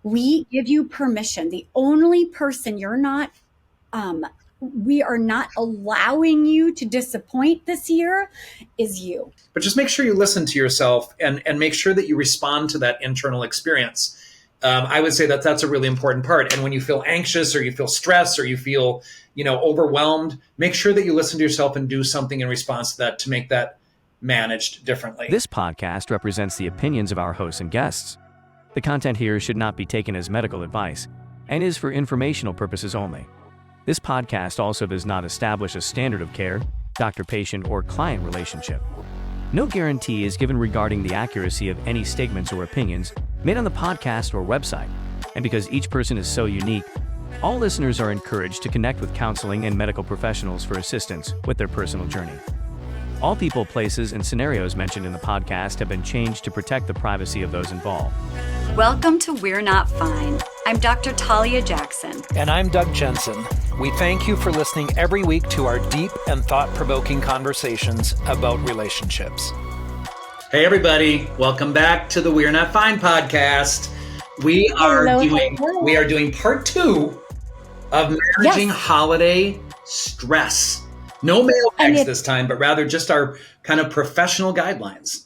We give you permission. The only person we are not allowing you to disappoint this year is you. But just make sure you listen to yourself and make sure that you respond to that internal experience. I would say that that's a really important part. And when you feel anxious or you feel stressed or you feel, overwhelmed, make sure that you listen to yourself and do something in response to that to make that managed differently. This podcast represents the opinions of our hosts and guests. The content here should not be taken as medical advice and is for informational purposes only. This podcast also does not establish a standard of care, doctor-patient, or client relationship. No guarantee is given regarding the accuracy of any statements or opinions made on the podcast or website. And because each person is so unique, all listeners are encouraged to connect with counseling and medical professionals for assistance with their personal journey. All people, places, and scenarios mentioned in the podcast have been changed to protect the privacy of those involved. Welcome to We're Not Fine. I'm Dr. Talia Jackson. And I'm Dr. Jensen. We thank you for listening every week to our deep and thought-provoking conversations about relationships. Hey, everybody. Welcome back to the We're Not Fine podcast. We are doing part 2 of managing holiday stress. No mailbags this time, but rather just our kind of professional guidelines.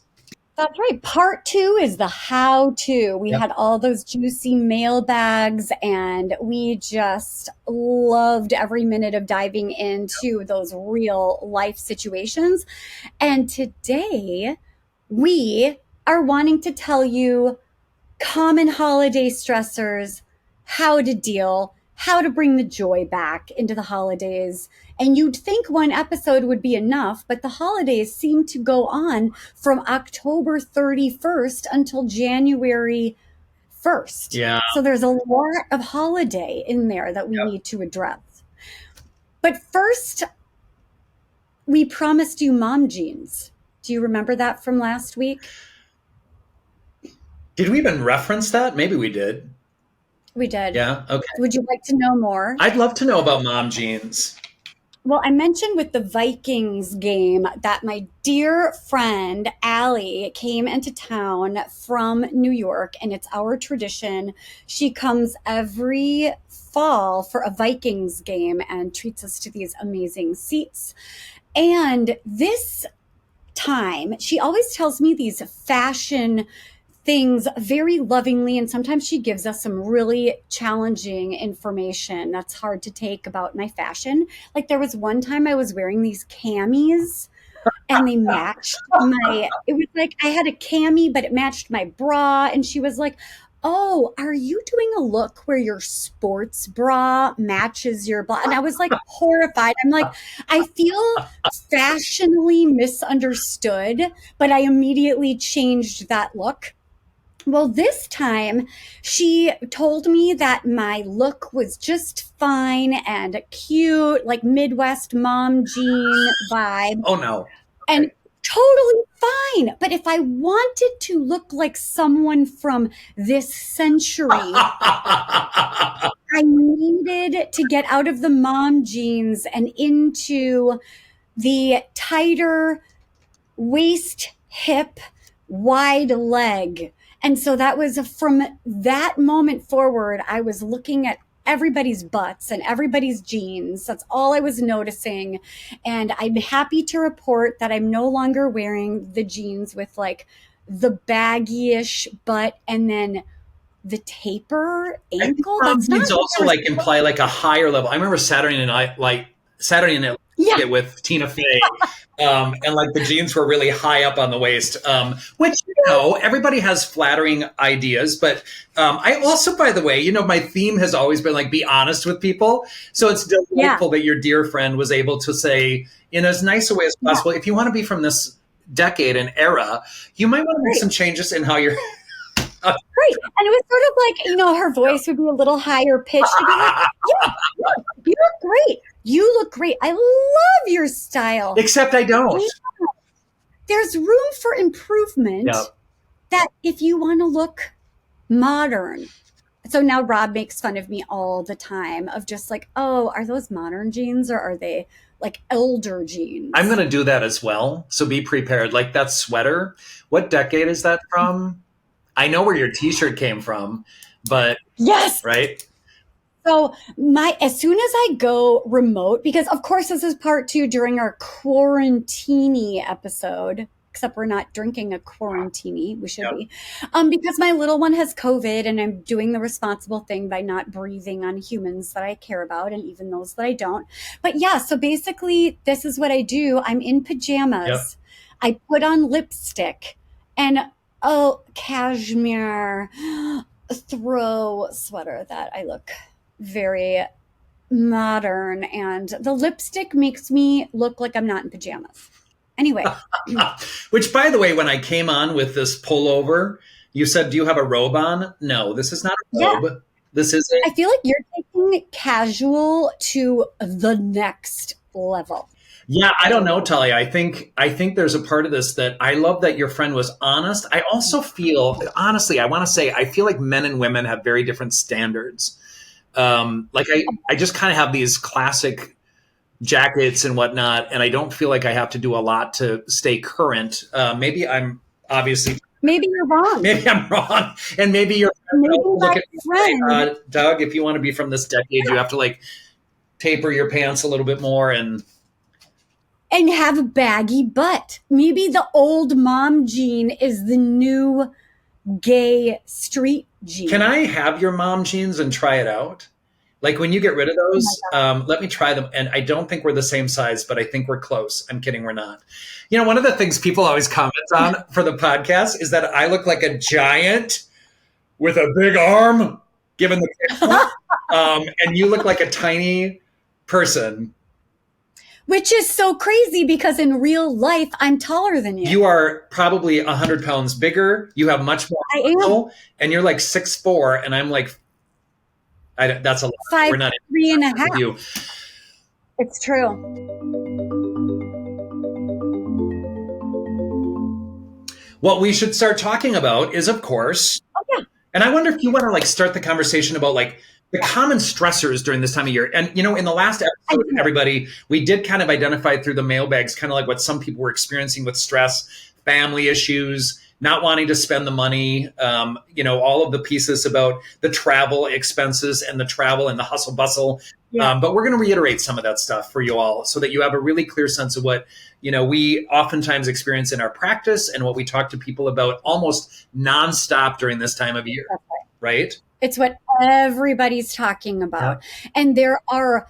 That's right. Part 2 is the how-to. We had all those juicy mailbags, and we just loved every minute of diving into those real life situations. And today, we are wanting to tell you common holiday stressors, how to deal, how to bring the joy back into the holidays. And you'd think one episode would be enough, but the holidays seem to go on from October 31st until January 1st. Yeah. So there's a lot of holiday in there that we need to address. But first, we promised you mom jeans. Do you remember that from last week? Did we even reference that? Maybe we did. We did. Yeah. Okay. Would you like to know more? I'd love to know about mom jeans. Well, I mentioned with the Vikings game that my dear friend Allie came into town from New York, and it's our tradition. She comes every fall for a Vikings game and treats us to these amazing seats. And this time, she always tells me these fashion things very lovingly, and sometimes she gives us some really challenging information that's hard to take about my fashion. Like there was one time I was wearing these camis and they matched it was like I had a cami but it matched my bra, and she was like, "Oh, are you doing a look where your sports bra matches your bra?" And I was like horrified. I'm like, I feel fashionably misunderstood, but I immediately changed that look. Well, this time she told me that my look was just fine and cute, like Midwest mom jean vibe. Oh, no. And totally fine. But if I wanted to look like someone from this century, I needed to get out of the mom jeans and into the tighter waist, hip, wide leg. And so that was from that moment forward, I was looking at everybody's butts and everybody's jeans. That's all I was noticing. And I'm happy to report that I'm no longer wearing the jeans with like the baggy-ish butt and then the taper ankle. That's not also like imply like a higher level. I remember Saturday Night with Tina Fey. And like the jeans were really high up on the waist, which, everybody has flattering ideas. But I also, by the way, my theme has always been like, be honest with people. So it's delightful that your dear friend was able to say in as nice a way as possible, if you want to be from this decade and era, you might want to make some changes in how you're... Right. And it was sort of like, her voice would be a little higher pitched. To be like, you look great. You look great. I love your style. Except I don't. There's room for improvement that if you want to look modern. So now Rob makes fun of me all the time of just like, oh, are those modern jeans or are they like elder jeans? I'm going to do that as well. So be prepared. Like that sweater. What decade is that from? I know where your t-shirt came from. but Yes. right. So as soon as I go remote, because of course this is part 2 during our quarantini episode, except we're not drinking a quarantini. We should be. Because my little one has COVID and I'm doing the responsible thing by not breathing on humans that I care about and even those that I don't. But yeah, so basically this is what I do. I'm in pajamas. I put on lipstick and cashmere throw sweater that I look very modern, and the lipstick makes me look like I'm not in pajamas. Anyway. Which, by the way, when I came on with this pullover, you said, do you have a robe on? No, this is not a robe. Yeah. This is I feel like you're taking casual to the next level. Yeah, I don't know, Talia. I think there's a part of this that I love that your friend was honest. I also feel, honestly, I want to say, I feel like men and women have very different standards. Like I just kind of have these classic jackets and whatnot, and I don't feel like I have to do a lot to stay current. Maybe I'm obviously. Maybe you're wrong. Maybe I'm wrong, and maybe you're. Look at me, Doug. If you want to be from this decade, you have to like taper your pants a little bit more and have a baggy butt. Maybe the old mom jean is the new gay street jeans. Can I have your mom jeans and try it out? Like when you get rid of those, let me try them. And I don't think we're the same size, but I think we're close. I'm kidding, we're not. You know, one of the things people always comment on for the podcast is that I look like a giant with a big arm, given the camera, and you look like a tiny person. Which is so crazy because in real life, I'm taller than you. You are probably 100 pounds bigger. You have much more muscle, and you're like 6'4", and I'm like, that's a lot. 5'3" We're not 3.5. You. It's true. What we should start talking about is, of course, and I wonder if you want to like start the conversation about like the common stressors during this time of year. And, you know, in the last episode, everybody, we did kind of identify through the mailbags, kind of like what some people were experiencing with stress, family issues, not wanting to spend the money, you know, all of the pieces about the travel expenses and the travel and the hustle bustle. Yeah. But we're going to reiterate some of that stuff for you all so that you have a really clear sense of what, you know, we oftentimes experience in our practice and what we talk to people about almost nonstop during this time of year, right? It's what everybody's talking about. Yeah. And there are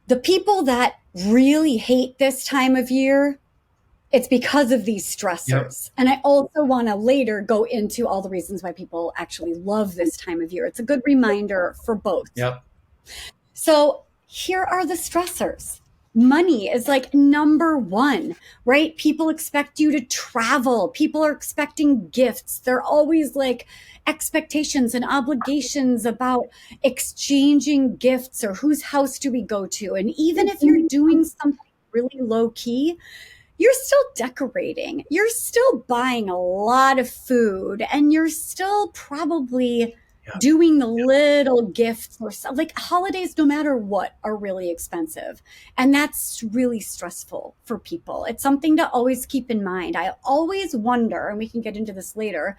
the people that really hate this time of year. It's because of these stressors. Yep. And I also want to later go into all the reasons why people actually love this time of year. It's a good reminder for both. Yep. So here are the stressors. Money is like number one, right? People expect you to travel. People are expecting gifts. They're always like expectations and obligations about exchanging gifts or whose house do we go to. And even if you're doing something really low key, you're still decorating. You're still buying a lot of food, and you're still probably doing the little gifts or stuff. Like holidays, no matter what, are really expensive. And that's really stressful for people. It's something to always keep in mind. I always wonder, and we can get into this later,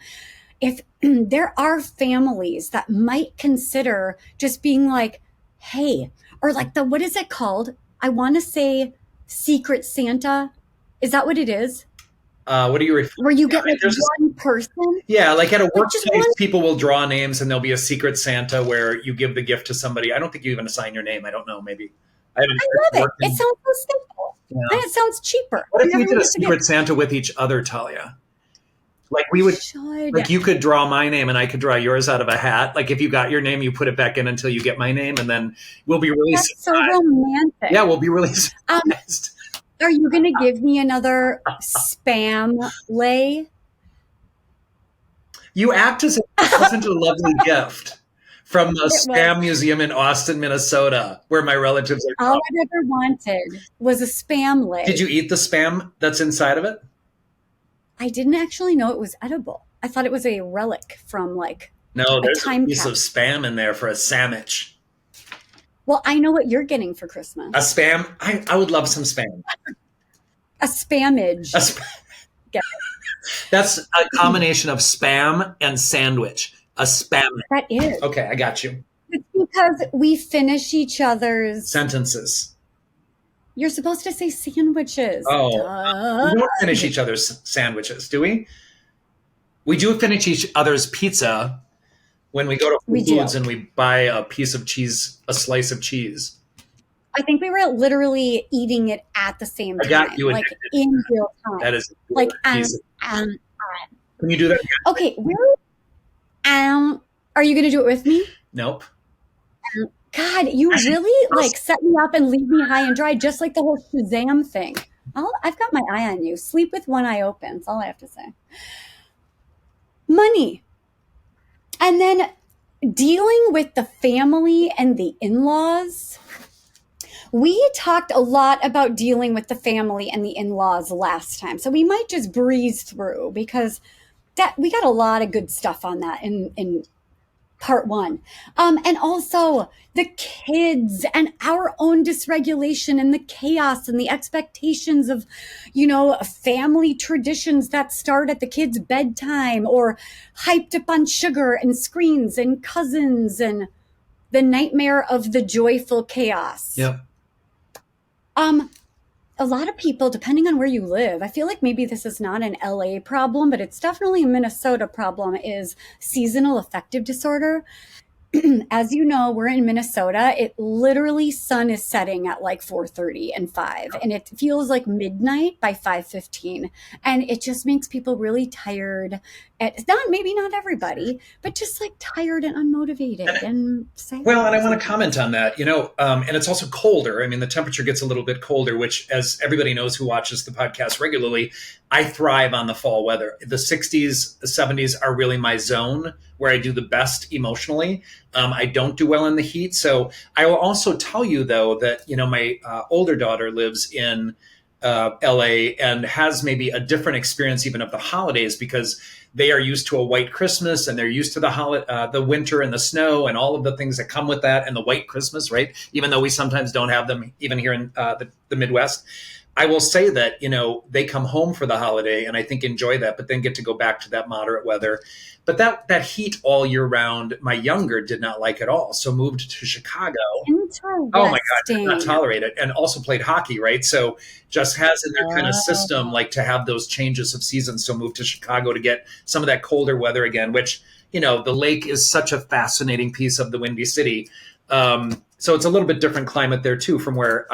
if there are families that might consider just being like, hey, or like what is it called? I want to say Secret Santa. Is that what it is? What are you referring to? Where you get like one person? Yeah, like at a workplace, people will draw names and there'll be a Secret Santa where you give the gift to somebody. I don't think you even assign your name. I don't know, maybe. I love it. It sounds so simple. Yeah. And it sounds cheaper. What if we did a Secret Santa with each other, Talia? Like we would, like you could draw my name and I could draw yours out of a hat. Like if you got your name, you put it back in until you get my name, and then we'll be really surprised. So romantic. Yeah, we'll be really surprised. Are you going to give me another spam lay? You act as if it wasn't a lovely gift from the Spam Museum in Austin, Minnesota, where my relatives are from. All I ever wanted was a spam lay. Did you eat the spam that's inside of it? I didn't actually know it was edible. I thought it was a relic from like there's a piece of spam in there for a sandwich. Well, I know what you're getting for Christmas. A spam? I would love some spam. A spamage. That's a combination of spam and sandwich. A spam. That is. Okay, I got you. It's because we finish each other's sentences. You're supposed to say sandwiches. Oh, we don't finish each other's sandwiches, do we? We do finish each other's pizza when we go to Whole Foods and we buy a piece of cheese, a slice of cheese. I think we were literally eating it at the same time. I got you like in real time. That is like Can you do that again? Okay, are you going to do it with me? Nope. God, you really like set me up and leave me high and dry, just like the whole Shazam thing. I've got my eye on you. Sleep with one eye open. That's all I have to say. Money. And then dealing with the family and the in-laws. We talked a lot about dealing with the family and the in-laws last time. So we might just breeze through because we got a lot of good stuff on that in part one. And also the kids and our own dysregulation and the chaos and the expectations of, family traditions that start at the kids' bedtime or hyped up on sugar and screens and cousins and the nightmare of the joyful chaos. Yep. A lot of people, depending on where you live, I feel like maybe this is not an LA problem, but it's definitely a Minnesota problem, is seasonal affective disorder. As you know, we're in Minnesota. It literally sun is setting at like 4:30 and 5, and it feels like midnight by 5:15. And it just makes people really tired. It's maybe not everybody, but just like tired and unmotivated and sad. Well, and I want to comment on that, and it's also colder. I mean, the temperature gets a little bit colder, which, as everybody knows who watches the podcast regularly, I thrive on the fall weather. The 60s, the 70s are really my zone where I do the best emotionally. I don't do well in the heat. So I will also tell you, though, that, my older daughter lives in LA and has maybe a different experience even of the holidays because they are used to a white Christmas and they're used to the winter and the snow and all of the things that come with that and the white Christmas, right? Even though we sometimes don't have them even here in the Midwest. I will say that, they come home for the holiday and I think enjoy that, but then get to go back to that moderate weather. But that heat all year round, my younger did not like at all. So moved to Chicago. Interesting. Oh my God, did not tolerate it. And also played hockey, right? So just has in their kind of system, like to have those changes of seasons. So moved to Chicago to get some of that colder weather again, which, the lake is such a fascinating piece of the Windy City. So it's a little bit different climate there too, from where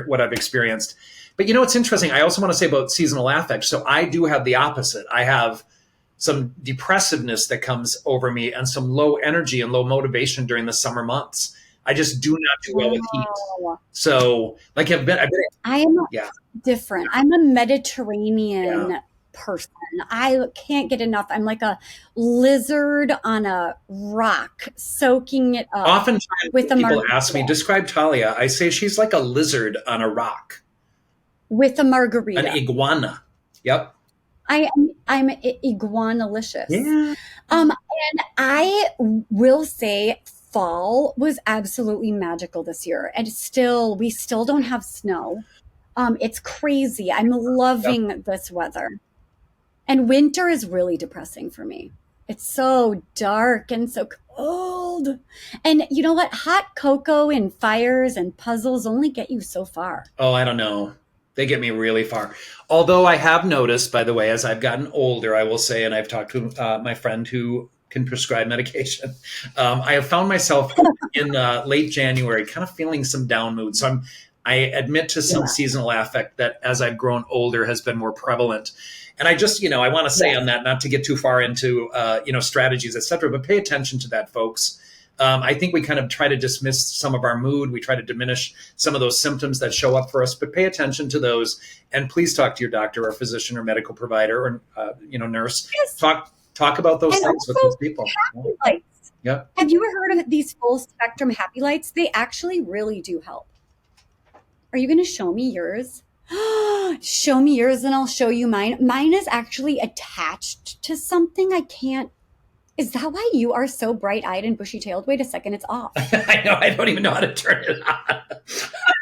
what I've experienced. But it's interesting. I also want to say about seasonal affect. So I do have the opposite. I have some depressiveness that comes over me and some low energy and low motivation during the summer months. I just do not do well with heat. So I am different. I'm a Mediterranean person. I can't get enough. I'm like a lizard on a rock, soaking it up. Oftentimes when people ask me, describe Talia, I say she's like a lizard on a rock. With a margarita. An iguana. Yep. I'm iguanalicious. Yeah. And I will say fall was absolutely magical this year. And we still don't have snow. It's crazy. I'm loving this weather. And winter is really depressing for me. It's so dark and so cold. And you know what? Hot cocoa and fires and puzzles only get you so far. Oh, I don't know. They get me really far. Although I have noticed, by the way, as I've gotten older, I will say, and I've talked to my friend who can prescribe medication, I have found myself in late January kind of feeling some down mood. So I admit to some seasonal affect that as I've grown older has been more prevalent. And I just, I want to say on that, not to get too far into, strategies, et cetera, but pay attention to that, folks. I think we kind of try to dismiss some of our mood. We try to diminish some of those symptoms that show up for us, but pay attention to those. And please talk to your doctor or physician or medical provider or, nurse. Yes. Talk about those things with those people. Happy lights. Yeah. Have you ever heard of these full spectrum happy lights? They actually really do help. Are you going to show me yours? Show me yours and I'll show you mine. Mine is actually attached to something. I can't. Is that why you are so bright-eyed and bushy-tailed? Wait a second, it's off. I know. I don't even know how to turn it on.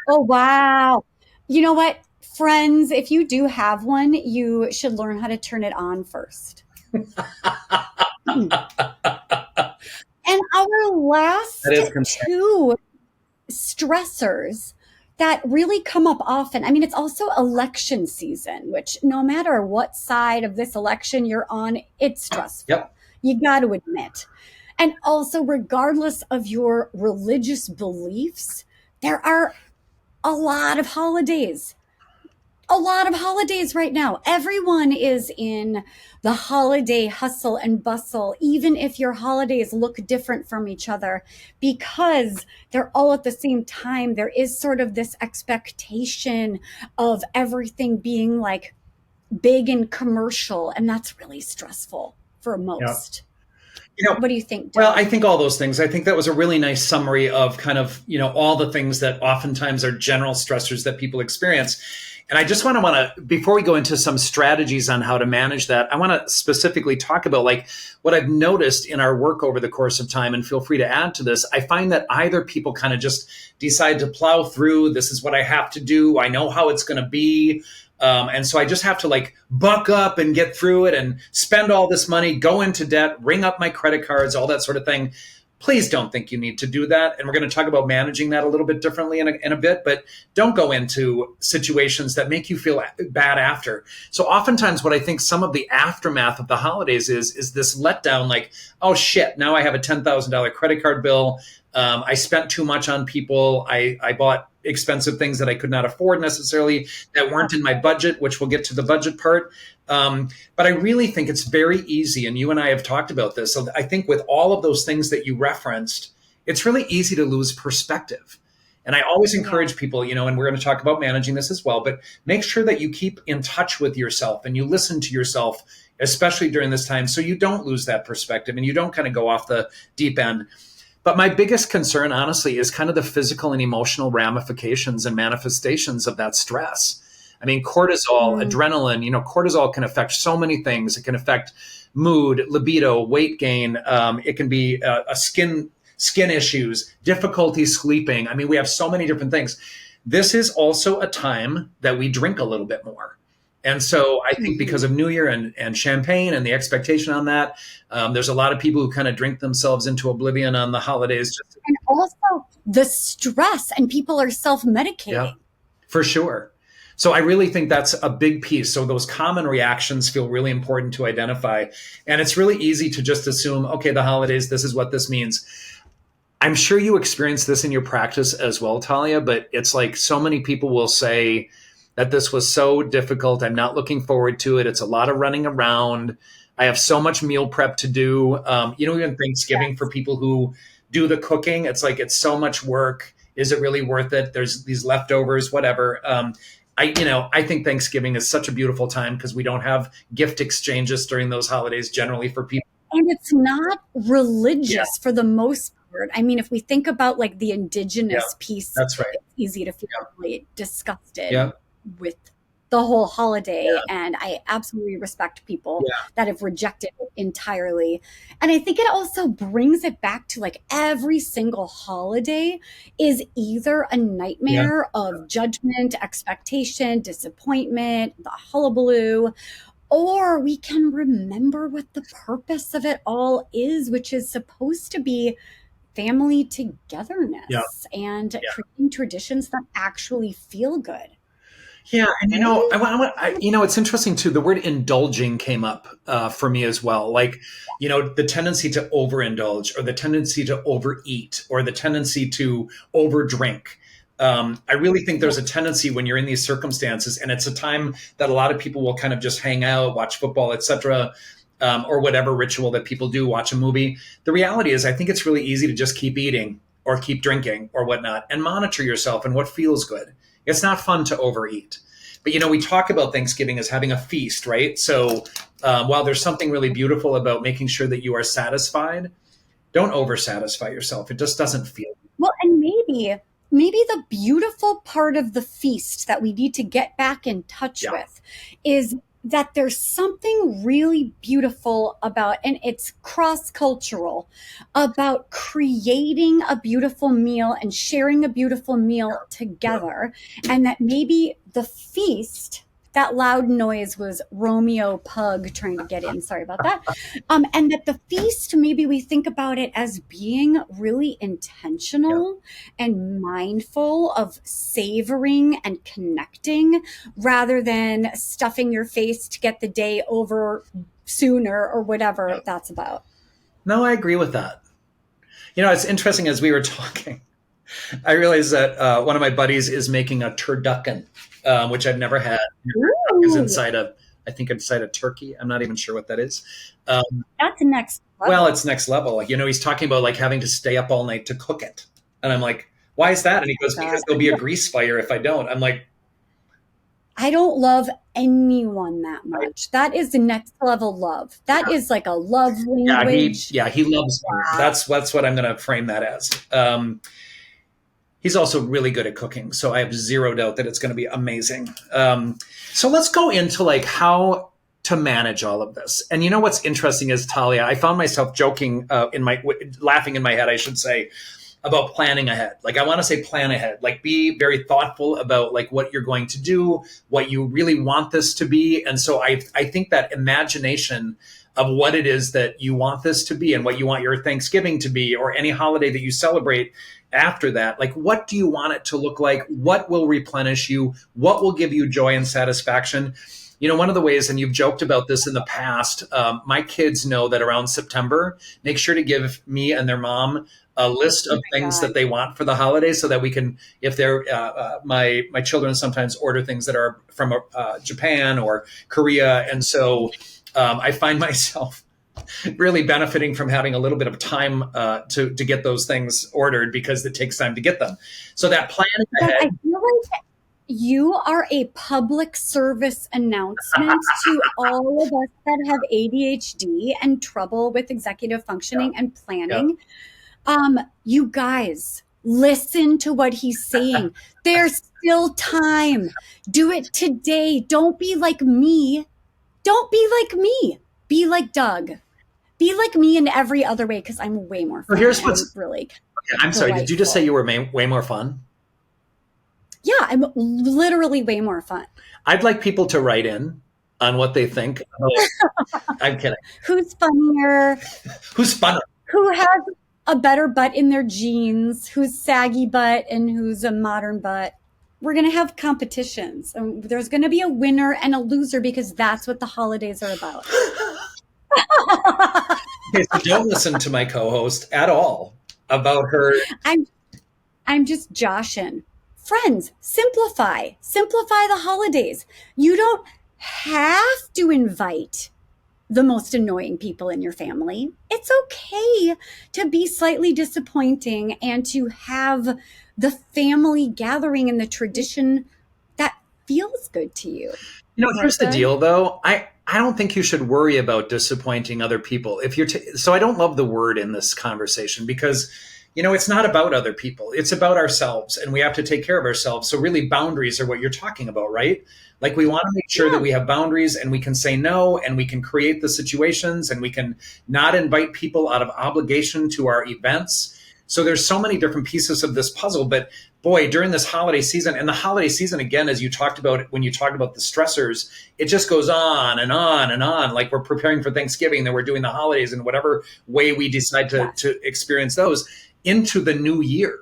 Oh, wow. You know what? Friends, if you do have one, you should learn how to turn it on first. And our last That is concerning. two stressors that really come up often. I mean, it's also election season, which no matter what side of this election you're on, it's stressful. Yep. You got to admit. And also, regardless of your religious beliefs, there are a lot of holidays. A lot of holidays right now. Everyone is in the holiday hustle and bustle, even if your holidays look different from each other, because they're all at the same time. There is sort of this expectation of everything being like big and commercial, and that's really stressful for most. What do you think, Doug? Well, I think all those things. I think that was a really nice summary of kind of, all the things that oftentimes are general stressors that people experience. And I just want to, before we go into some strategies on how to manage that, I want to specifically talk about like what I've noticed in our work over the course of time, and feel free to add to this. I find that either people kind of just decide to plow through, this is what I have to do, I know how it's going to be. And so I just have to like buck up and get through it and spend all this money, go into debt, ring up my credit cards, all that sort of thing. Please don't think you need to do that. And we're going to talk about managing that a little bit differently in a bit, but don't go into situations that make you feel bad after. So oftentimes what I think some of the aftermath of the holidays is this letdown, like, oh shit, now I have a $10,000 credit card bill. I spent too much on people. I bought expensive things that I could not afford necessarily, that weren't in my budget, which we'll get to the budget part. But I really think it's very easy, and you and I have talked about this. So I think with all of those things that you referenced, it's really easy to lose perspective. And I always encourage people, and we're going to talk about managing this as well, but make sure that you keep in touch with yourself and you listen to yourself, especially during this time, so you don't lose that perspective and you don't kind of go off the deep end. But my biggest concern, honestly, is kind of the physical and emotional ramifications and manifestations of that stress. I mean, cortisol, adrenaline, cortisol can affect so many things. It can affect mood, libido, weight gain. It can be a skin issues, difficulty sleeping. I mean, we have so many different things. This is also a time that we drink a little bit more. And so I think because of New Year and champagne and the expectation on that, there's a lot of people who kind of drink themselves into oblivion on the holidays. And also the stress, and people are self-medicating. Yeah, for sure. So I really think that's a big piece. So those common reactions feel really important to identify. And it's really easy to just assume, okay, the holidays, this is what this means. I'm sure you experience this in your practice as well, Talia, but it's like so many people will say that this was so difficult. I'm not looking forward to it. It's a lot of running around. I have so much meal prep to do. Even Thanksgiving for people who do the cooking, it's like, it's so much work. Is it really worth it? There's these leftovers, whatever. I think Thanksgiving is such a beautiful time because we don't have gift exchanges during those holidays generally for people. And it's not religious for the most part. I mean, if we think about like the indigenous piece, that's right. It's easy to feel really disgusted with the whole holiday. And I absolutely respect people that have rejected it entirely. And I think it also brings it back to like every single holiday is either a nightmare of judgment, expectation, disappointment, the hullabaloo, or we can remember what the purpose of it all is, which is supposed to be family togetherness and creating traditions that actually feel good. Yeah, and it's interesting too. The word indulging came up for me as well. Like, the tendency to overindulge, or the tendency to overeat, or the tendency to overdrink. I really think there's a tendency when you're in these circumstances, and it's a time that a lot of people will kind of just hang out, watch football, etc., or whatever ritual that people do, watch a movie. The reality is, I think it's really easy to just keep eating or keep drinking or whatnot, and monitor yourself and what feels good. It's not fun to overeat. But, we talk about Thanksgiving as having a feast, right? So while there's something really beautiful about making sure that you are satisfied, don't over-satisfy yourself. It just doesn't feel good. Well, and maybe the beautiful part of the feast that we need to get back in touch with is that there's something really beautiful about, and it's cross-cultural, about creating a beautiful meal and sharing a beautiful meal together. And that maybe the feast That loud noise was Romeo Pug trying to get in. Sorry about that. And that the feast, maybe we think about it as being really intentional and mindful of savoring and connecting rather than stuffing your face to get the day over sooner or whatever that's about. No, I agree with that. It's interesting as we were talking. I realized that one of my buddies is making a turducken, which I've never had. Is inside a turkey. I'm not even sure what that is. That's next level. Well, it's next level. He's talking about like having to stay up all night to cook it. And I'm like, why is that? And he goes, because there'll be a grease fire if I don't. I'm like, I don't love anyone that much. That is the next level love. That is like a love language. He loves me. That's what I'm going to frame that as. He's also really good at cooking, so I have zero doubt that it's going to be amazing. So let's go into like how to manage all of this. And what's interesting is, Talia, I found myself joking laughing in my head, I should say, about planning ahead. Like I want to say plan ahead, like be very thoughtful about like what you're going to do, what you really want this to be. And so I think that imagination of what it is that you want this to be and what you want your Thanksgiving to be or any holiday that you celebrate after that, like what do you want it to look like? What will replenish you? What will give you joy and satisfaction? One of the ways, and you've joked about this in the past, my kids know that around September, make sure to give me and their mom a list of things that they want for the holidays so that we can, if they're, my children sometimes order things that are from Japan or Korea. And so I find myself really benefiting from having a little bit of time to get those things ordered because it takes time to get them. So that plan ahead. I feel like you are a public service announcement to all of us that have ADHD and trouble with executive functioning and planning. You guys, listen to what he's saying. There's still time. Do it today. Don't be like me. Don't be like me. Be like Doug. Be like me in every other way because I'm way more fun. Here's what's really. Okay, I'm sorry. Did you just say you were way more fun? Yeah, I'm literally way more fun. I'd like people to write in on what they think. I'm kidding. Who's funnier? Who's funner? Who has a better butt in their jeans? Who's saggy butt and who's a modern butt? We're going to have competitions. And there's going to be a winner and a loser because that's what the holidays are about. Okay, so don't listen to my co-host at all about her. I'm just joshing. Friends, simplify the holidays. You don't have to invite the most annoying people in your family. It's okay to be slightly disappointing and to have the family gathering in the tradition that feels good to you. Here's the deal though. I don't think you should worry about disappointing other people. If you're so I don't love the word in this conversation because it's not about other people. It's about ourselves and we have to take care of ourselves. So really boundaries are what you're talking about, right? Like we want to make sure that we have boundaries and we can say no and we can create the situations and we can not invite people out of obligation to our events. So there's so many different pieces of this puzzle, but boy, during this holiday season and the holiday season, again, as you talked about, when you talked about the stressors, it just goes on and on and on. Like we're preparing for Thanksgiving, then we're doing the holidays in whatever way we decide to experience those into the new year.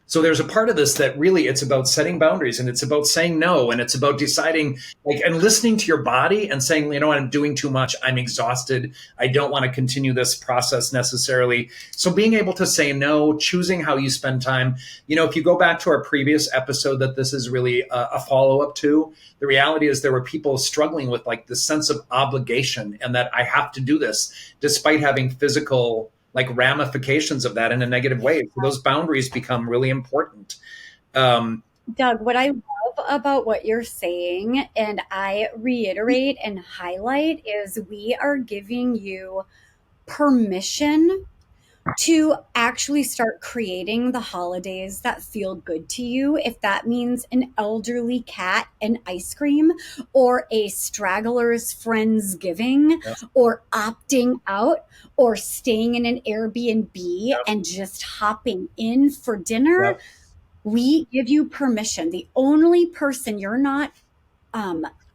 So there's a part of this that really it's about setting boundaries and it's about saying no and it's about deciding and listening to your body and saying, I'm doing too much. I'm exhausted. I don't want to continue this process necessarily. So being able to say no, choosing how you spend time. If you go back to our previous episode that this is really a follow-up to, the reality is there were people struggling with like this sense of obligation and that I have to do this despite having physical ramifications of that in a negative way. So those boundaries become really important. Doug, what I love about what you're saying, and I reiterate and highlight, is we are giving you permission to actually start creating the holidays that feel good to you. If that means an elderly cat and ice cream or a straggler's friendsgiving or opting out or staying in an Airbnb and just hopping in for dinner, we give you permission. The only person you're not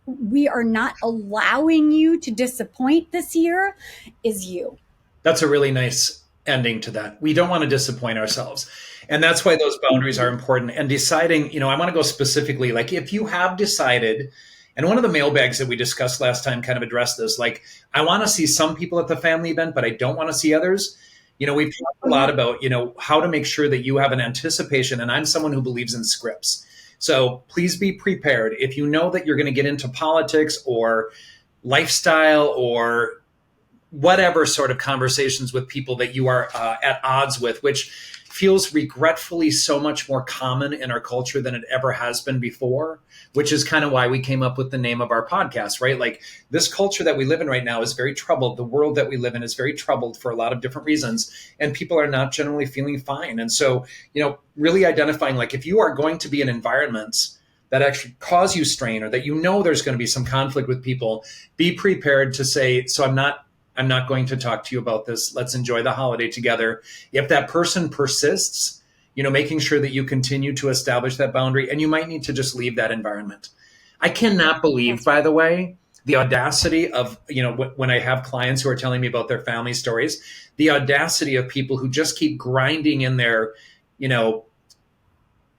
we are not allowing you to disappoint this year is you. That's a really nice ending to that. We don't want to disappoint ourselves. And that's why those boundaries are important. And deciding, I want to go specifically, like if you have decided, and one of the mailbags that we discussed last time kind of addressed this, like I want to see some people at the family event, but I don't want to see others. We've talked a lot about, how to make sure that you have an anticipation. And I'm someone who believes in scripts. So please be prepared. If you know that you're going to get into politics or lifestyle or whatever sort of conversations with people that you are at odds with, which feels regretfully so much more common in our culture than it ever has been before, which is kind of why we came up with the name of our podcast, right? Like this culture that we live in right now is very troubled. The world that we live in is very troubled for a lot of different reasons, and people are not generally feeling fine. And so, really identifying, like if you are going to be in environments that actually cause you strain, or that there's going to be some conflict with people, be prepared to say, so I'm not going to talk to you about this. Let's enjoy the holiday together. If that person persists, making sure that you continue to establish that boundary, and you might need to just leave that environment. I cannot believe, by the way, the audacity of, when I have clients who are telling me about their family stories, the audacity of people who just keep grinding in their,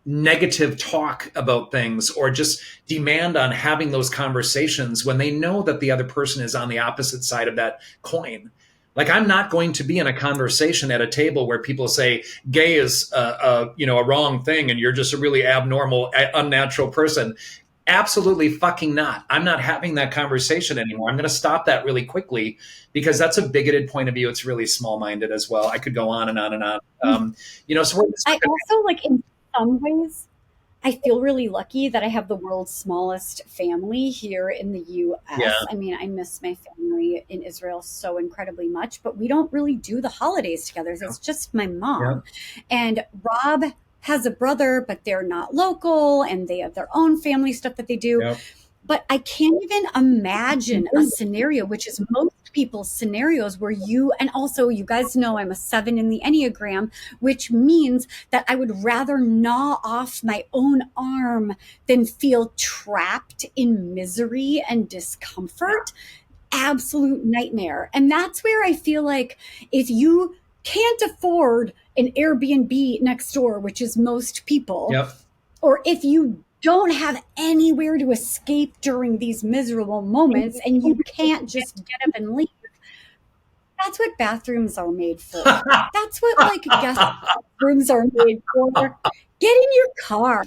negative talk about things, or just demand on having those conversations when they know that the other person is on the opposite side of that coin. Like I'm not going to be in a conversation at a table where people say gay is a wrong thing and you're just a really abnormal, unnatural person. Absolutely fucking not. I'm not having that conversation anymore. I'm going to stop that really quickly because that's a bigoted point of view. It's really small-minded as well. I could go on and on and on. So I also like in some ways, I feel really lucky that I have the world's smallest family here in the US. Yeah. I mean, I miss my family in Israel so incredibly much, but we don't really do the holidays together. It's just my mom. Yeah. And Rob has a brother, but they're not local and they have their own family stuff that they do. Yep. But I can't even imagine a scenario, which is most people's scenarios, where and also you guys know I'm a 7 in the Enneagram, which means that I would rather gnaw off my own arm than feel trapped in misery and discomfort. Absolute nightmare. And that's where I feel like if you can't afford an Airbnb next door, which is most people, yep. Or if you don't have anywhere to escape during these miserable moments and you can't just get up and leave, that's what bathrooms are made for. That's what guest rooms are made for. Get in your car.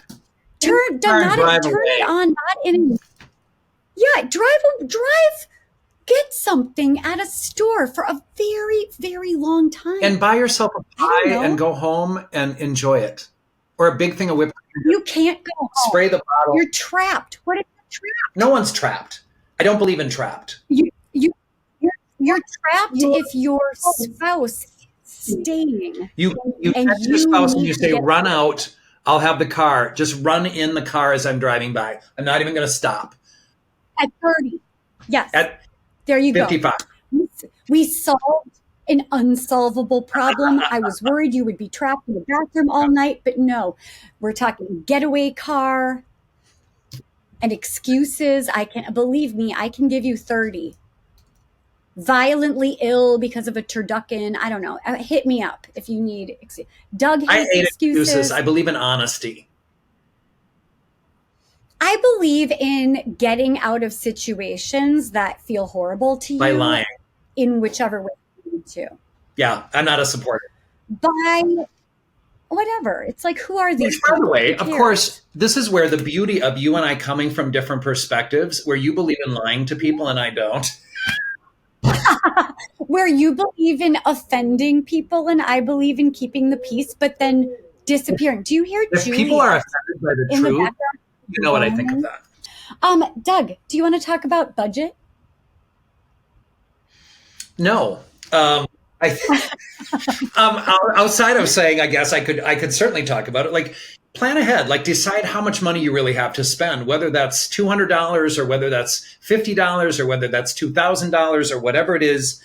Turn it on, not in. Yeah, drive. Get something at a store for a very, very long time. And buy yourself a pie and go home and enjoy it. Or a big thing of whipped cream. You can't go home. Spray the bottle. You're trapped. What if you're trapped? No one's trapped. I don't believe in trapped. You're trapped if your spouse is staying. You catch your spouse and you say, run out. I'll have the car. Just run in the car as I'm driving by. I'm not even going to stop. At 30. Yes. There you 55. Go. We solved an unsolvable problem. I was worried you would be trapped in the bathroom all night, but no, we're talking getaway car and excuses. Believe me, I can give you 30. Violently ill because of a turducken. I don't know. Hit me up if you need. Doug hates I hate excuses. I believe in honesty. I believe in getting out of situations that feel horrible to you by lying in whichever way you need to. Yeah, I'm not a supporter. By whatever. It's like, who are these people? By the way, of course, this is where the beauty of you and I coming from different perspectives, where you believe in lying to people and I don't. Where you believe in offending people and I believe in keeping the peace, but then disappearing. Do you hear if Julie? People are offended by the truth. You know what I think of that. Doug, do you want to talk about budget? No. Outside of saying, I guess I could certainly talk about it. Like, plan ahead. Like, decide how much money you really have to spend, whether that's $200 or whether that's $50 or whether that's $2,000 or whatever it is.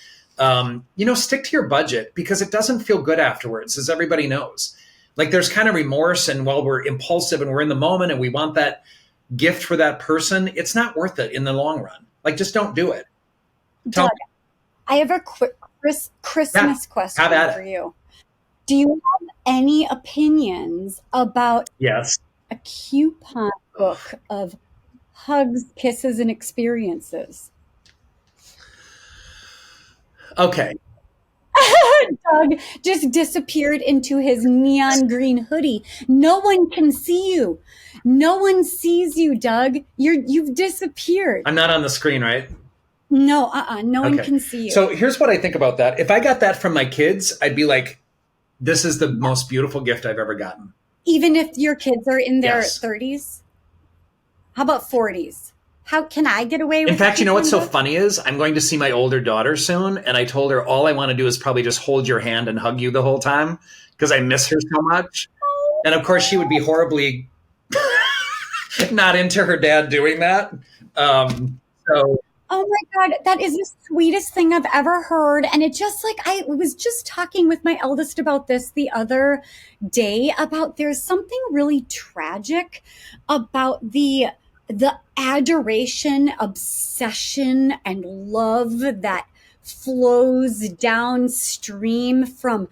Stick to your budget because it doesn't feel good afterwards, as everybody knows. Like, there's kind of remorse, and while we're impulsive and we're in the moment and we want that gift for that person, it's not worth it in the long run. Like, just don't do it. Doug, I have a quick Christmas question for you. Do you have any opinions about yes a coupon book of hugs, kisses, and experiences? Okay. Doug just disappeared into his neon green hoodie. No one can see you. No one sees you, Doug. You've disappeared. I'm not on the screen, right? No, no one can see you. So here's what I think about that. If I got that from my kids, I'd be like, this is the most beautiful gift I've ever gotten. Even if your kids are in their 30s? How about 40s? How can I get away with it? In fact, you know what's so funny is I'm going to see my older daughter soon, and I told her all I want to do is probably just hold your hand and hug you the whole time because I miss her so much. And of course, she would be horribly not into her dad doing that. Oh my God, that is the sweetest thing I've ever heard. And it just like, I was just talking with my eldest about this the other day about there's something really tragic about the adoration, obsession, and love that flows downstream from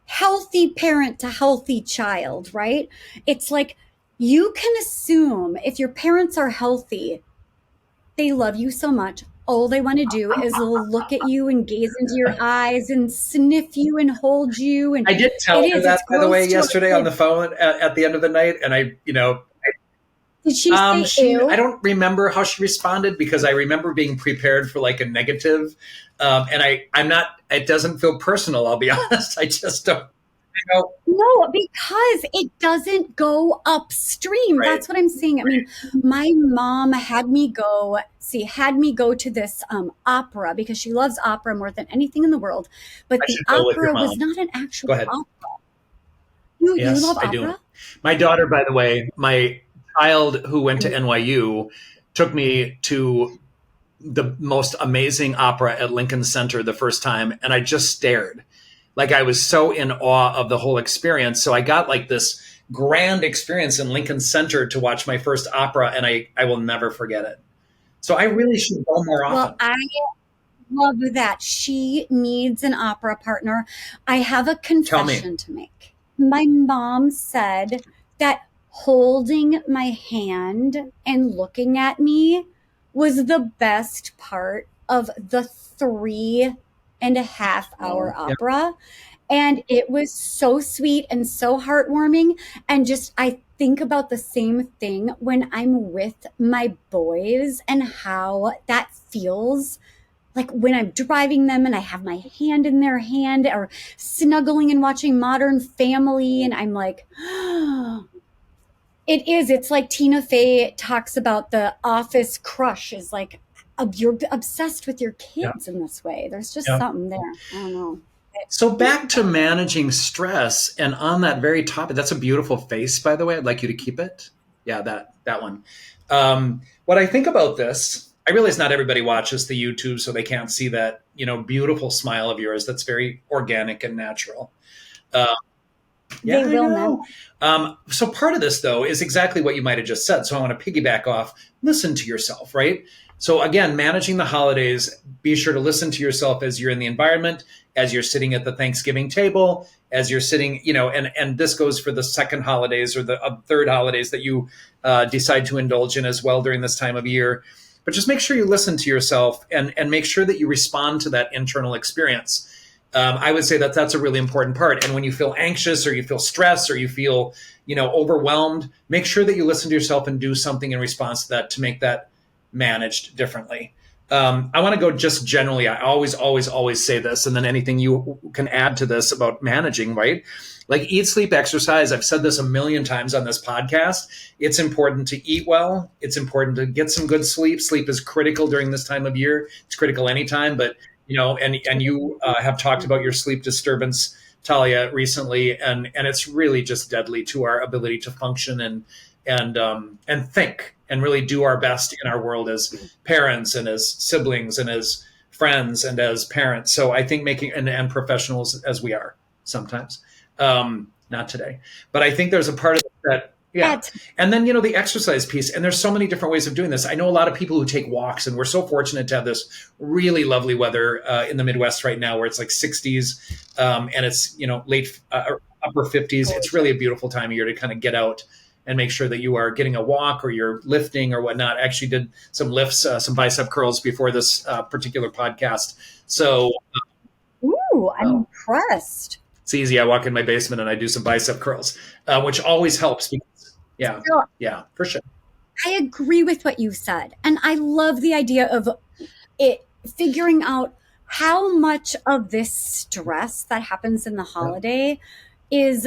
healthy parent to healthy child, right? It's like you can assume if your parents are healthy, they love you so much. All they want to do is look at you and gaze into your eyes and sniff you and hold you. And I did tell her that, by the way, yesterday on the phone at the end of the night. And did she say ew? I don't remember how she responded because I remember being prepared for like a negative. And I'm not, it doesn't feel personal, I'll be honest. I just don't. No, because it doesn't go upstream. Right. That's what I'm saying. I mean, my mom had me go to this opera because she loves opera more than anything in the world. But the opera was not an actual opera. You love opera? I do. My daughter, by the way, my child who went to NYU took me to the most amazing opera at Lincoln Center the first time, and I just stared. Like I was so in awe of the whole experience. So I got like this grand experience in Lincoln Center to watch my first opera, and I will never forget it. So I really should go more often. Well, I love that. She needs an opera partner. I have a confession to make. My mom said that holding my hand and looking at me was the best part of the 3.5-hour opera. And it was so sweet and so heartwarming. And just, I think about the same thing when I'm with my boys and how that feels like when I'm driving them and I have my hand in their hand or snuggling and watching Modern Family. And I'm like, it's like Tina Fey talks about the office crush is like, you're obsessed with your kids in this way. There's just something there. I don't know. So back to managing stress, and on that very topic, that's a beautiful face, by the way. I'd like you to keep it. Yeah, that one. What I think about this, I realize not everybody watches the YouTube, so they can't see that, beautiful smile of yours. That's very organic and natural. They will know. So part of this, though, is exactly what you might have just said. So I want to piggyback off, listen to yourself, right? So again, managing the holidays, be sure to listen to yourself as you're in the environment, as you're sitting at the Thanksgiving table, as you're sitting, and this goes for the second holidays or the third holidays that you decide to indulge in as well during this time of year. But just make sure you listen to yourself and make sure that you respond to that internal experience. I would say that that's a really important part. And when you feel anxious or you feel stressed or you feel, overwhelmed, make sure that you listen to yourself and do something in response to that to make that managed differently. I want to go just generally. I always say this, and then anything you can add to this about managing, right? Like eat, sleep, exercise. I've said this a million times on this podcast. It's important to eat well. It's important to get some good sleep. Sleep is critical during this time of year. It's critical anytime, but and you have talked about your sleep disturbance, Talia, recently, and it's really just deadly to our ability to function and think and really do our best in our world as parents and as siblings and as friends and as parents. So I think and professionals as we are sometimes, not today, but I think there's a part of it that Yeah. And then, the exercise piece, and there's so many different ways of doing this. I know a lot of people who take walks, and we're so fortunate to have this really lovely weather in the Midwest right now where it's like 60s and it's, late upper 50s. It's really a beautiful time of year to kind of get out and make sure that you are getting a walk or you're lifting or whatnot. I actually did some lifts, some bicep curls before this particular podcast. So, ooh, I'm impressed. It's easy. I walk in my basement and I do some bicep curls, which always helps. Because, yeah, for sure. I agree with what you said. And I love the idea of it figuring out how much of this stress that happens in the holiday is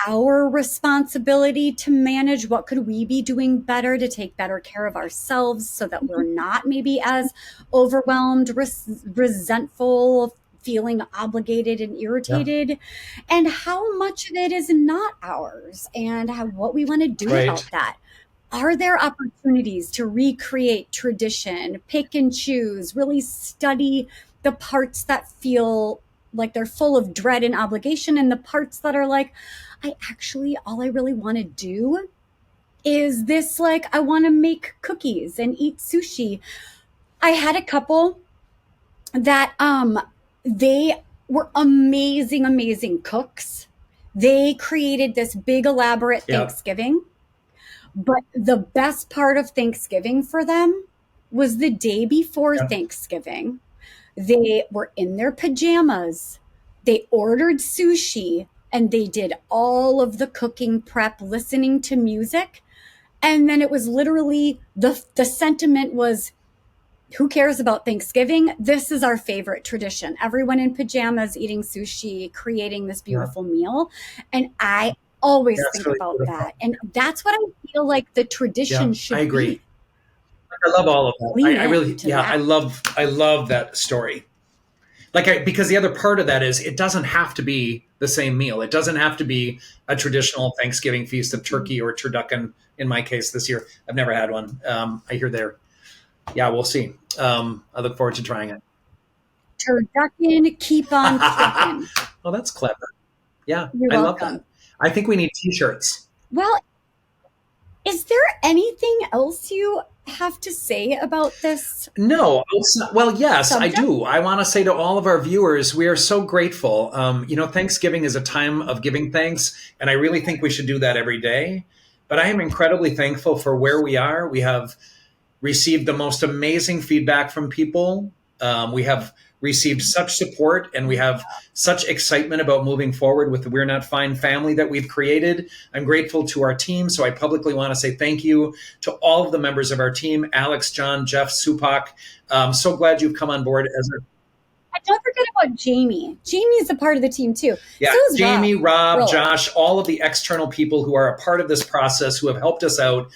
our responsibility to manage. What could we be doing better to take better care of ourselves so that we're not maybe as overwhelmed, resentful, feeling obligated and irritated, and how much of it is not ours, and what we want to do about that. Are there opportunities to recreate tradition, pick and choose, really study the parts that feel like they're full of dread and obligation, and the parts that are like, all I really want to do is this, like, I want to make cookies and eat sushi. I had a couple that they were amazing cooks. They created this big elaborate Thanksgiving, but the best part of Thanksgiving for them was the day before Thanksgiving. They were in their pajamas. They ordered sushi and they did all of the cooking prep, listening to music. And then it was literally the sentiment was, who cares about Thanksgiving? This is our favorite tradition. Everyone in pajamas eating sushi, creating this beautiful meal. And I always think about that. And that's what I feel like the tradition should be. I agree. I love all of that. I really, I love that story. Because the other part of that is it doesn't have to be the same meal. It doesn't have to be a traditional Thanksgiving feast of turkey or turducken. In my case this year, I've never had one. I hear we'll see. I look forward to trying it. Turducken, keep on trucking. Oh, that's clever. Yeah, You're I welcome. love that. I think we need t-shirts. Well, is there anything else you have to say about this? No. Well, yes, subject? I do. I want to say to all of our viewers, we are so grateful. Thanksgiving is a time of giving thanks, and I really think we should do that every day. But I am incredibly thankful for where we are. We have received the most amazing feedback from people. We have received such support, and we have such excitement about moving forward with the We're Not Fine family that we've created. I'm grateful to our team, so I publicly want to say thank you to all of the members of our team, Alex, John, Jeff, Supak. So glad you've come on board. Don't forget about Jamie. Jamie is a part of the team too. Yeah, so Jamie, Rob, Josh, all of the external people who are a part of this process, who have helped us out.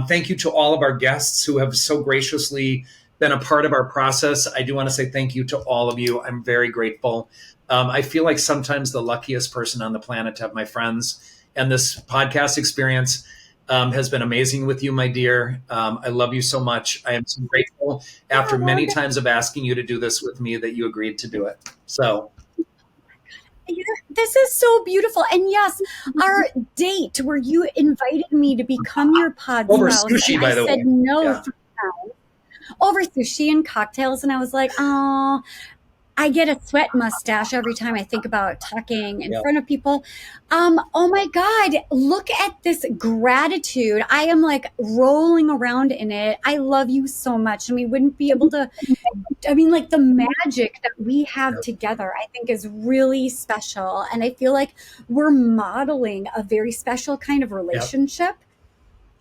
Thank you to all of our guests who have so graciously been a part of our process. I do want to say thank you to all of you. I'm very grateful. I feel like sometimes the luckiest person on the planet to have my friends, and this podcast experience has been amazing with you, my dear. I love you so much. I am so grateful after many times of asking you to do this with me that you agreed to do it. So this is so beautiful. And yes, our date where you invited me to become your pod over spouse, sushi, by the way. I said no 3 times. Over sushi and cocktails. And I was like, oh, I get a sweat mustache every time I think about talking in front of people. Oh my God, look at this gratitude. I am like rolling around in it. I love you so much. And we wouldn't be able to, like the magic that we have together, I think is really special. And I feel like we're modeling a very special kind of relationship.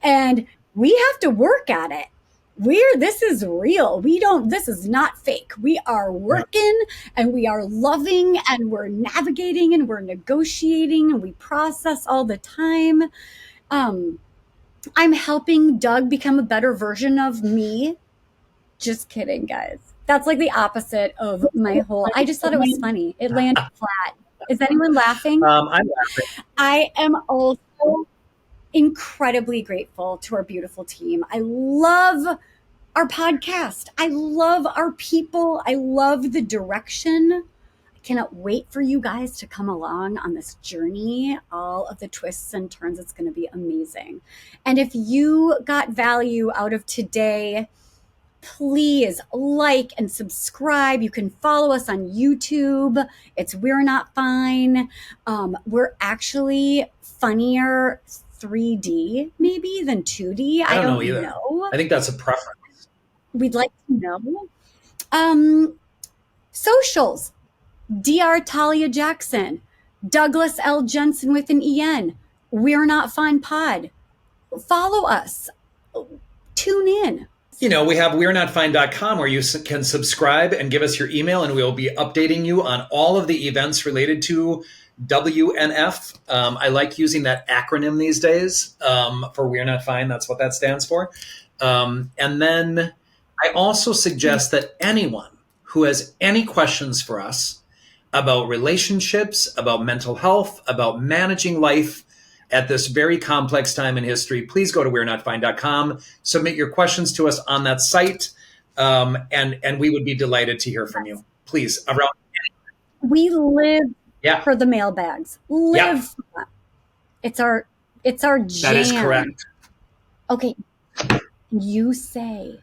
And we have to work at it. This is real. This is not fake. We are working and we are loving and we're navigating and we're negotiating and we process all the time. I'm helping Doug become a better version of me. Just kidding, guys. That's like the opposite of my whole, I just thought it was funny. It landed flat. Is anyone laughing? I'm laughing. I am also incredibly grateful to our beautiful team. I love our podcast. I love our people. I love the direction. Cannot wait for you guys to come along on this journey, all of the twists and turns. It's going to be amazing. And if you got value out of today, please like and subscribe. You can follow us on YouTube. It's We're Not Fine. We're actually funnier 3D maybe than 2D. I don't know either. I think that's a preference. We'd like to know. Socials. Dr. Talia Jackson, Douglas L. Jensen with an EN, We're Not Fine Pod. Follow us. Tune in. We have we'renotfine.com where you can subscribe and give us your email, and we'll be updating you on all of the events related to WNF. I like using that acronym these days for We're Not Fine. That's what that stands for. And then I also suggest that anyone who has any questions for us about relationships, about mental health, about managing life at this very complex time in history, please go to we'renotfine.com, submit your questions to us on that site, and we would be delighted to hear from you. Please, around. We live for the mailbags. Live for that. It's our jam. That is correct. Okay, you say.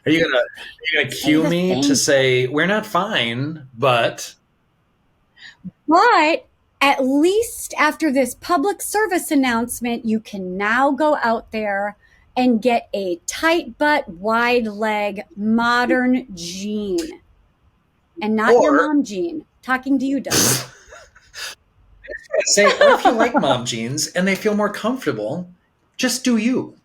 Are you gonna cue me to say we're not fine, but at least after this public service announcement, you can now go out there and get a tight butt, wide leg, modern jean. And not your mom jean. Talking to you, Doug. Say, or if you like mom jeans and they feel more comfortable, just do you.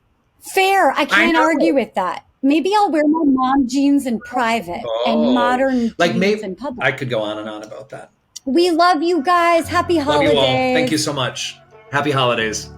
Fair. I can't argue with that. Maybe I'll wear my mom jeans in private and modern jeans in public. I could go on and on about that. We love you guys. Happy holidays. Love you all. Thank you so much. Happy holidays.